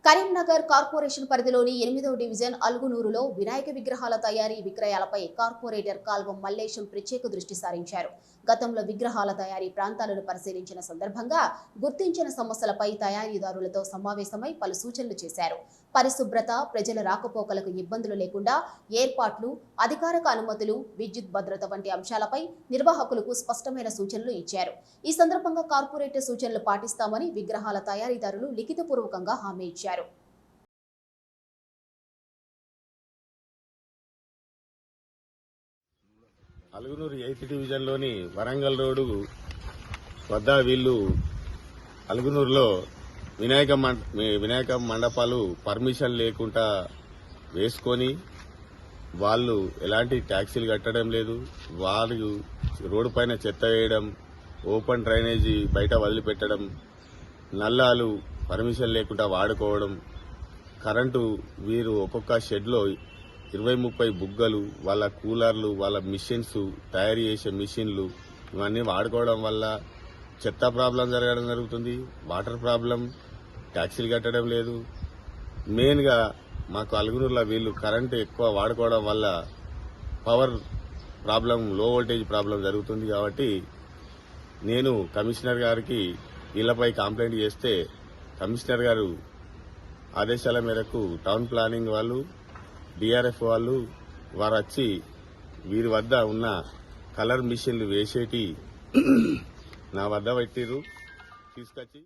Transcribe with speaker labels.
Speaker 1: Karimnagar corporation పరిధిలోని 8వ division అల్గునూరులో Vinayaka విగ్రహాల తయారీ విక్రయాలపై కార్పొరేటర్ కాల్వం మల్లేశం ప్రత్యేక దృష్టి సారించారు. గతంలో విగ్రహాల తయారీ ప్రాంతాలను పరిశీలించిన సందర్భంగా గుర్తించిన సమస్యలపై తయారీదారులతో సమావేశమై పలు సూచనలు చేశారు. పరిశుభ్రత, ప్రజల రాకపోకలకు ఇబ్బందులు లేకుండా ఏర్పాట్లు, అధికారిక అనుమతులు, విద్యుత్ భద్రత వంటి అంశాలపై నిర్వాహకులకు స్పష్టమైన సూచనలు ఇచ్చారు. ఈ సందర్భంగా కార్పొరేటర్ సూచనలు పాటిస్తామని విగ్రహాల తయారీదారులు లిఖితపూర్వకంగా హామీ ఇచ్చారు.
Speaker 2: అలుగునూరు 8th డివిజన్లోని వరంగల్ రోడ్డు వద్ద వీళ్ళు అలుగునూరులో వినాయక మండపాలు పర్మిషన్ లేకుండా వేసుకొని వాళ్ళు ఎలాంటి ట్యాక్సీలు కట్టడం లేదు. వాళ్ళు రోడ్డు పైన చెత్త వేయడం, ఓపెన్ డ్రైనేజీ బయట వదిలిపెట్టడం, నల్లాలు పర్మిషన్ లేకుండా వాడుకోవడం, కరెంటు వీరు ఒక్కొక్క షెడ్లో 20-30 బుగ్గలు, వాళ్ళ కూలర్లు, వాళ్ళ మిషన్స్, తయారు చేసే మిషన్లు ఇవన్నీ వాడుకోవడం వల్ల చెత్త ప్రాబ్లం జరగడం జరుగుతుంది. వాటర్ ప్రాబ్లం, ట్యాక్సీలు కట్టడం లేదు. మెయిన్గా మాకు అలుగునూరులో వీళ్ళు కరెంటు ఎక్కువ వాడుకోవడం వల్ల పవర్ ప్రాబ్లం, లో వోల్టేజ్ ప్రాబ్లం జరుగుతుంది. కాబట్టి నేను కమిషనర్ గారికి వీళ్ళపై కంప్లైంట్ చేస్తే కమిషనర్ గారు ఆదేశాల మేరకు టౌన్ ప్లానింగ్ వాళ్ళు, డిఆర్ఎఫ్ వాళ్ళు వారు వచ్చి వీరి వద్ద ఉన్న కలర్ మిషన్లు వేసేటి నా వద్ద పెట్టిర్రు. తీసుకొచ్చి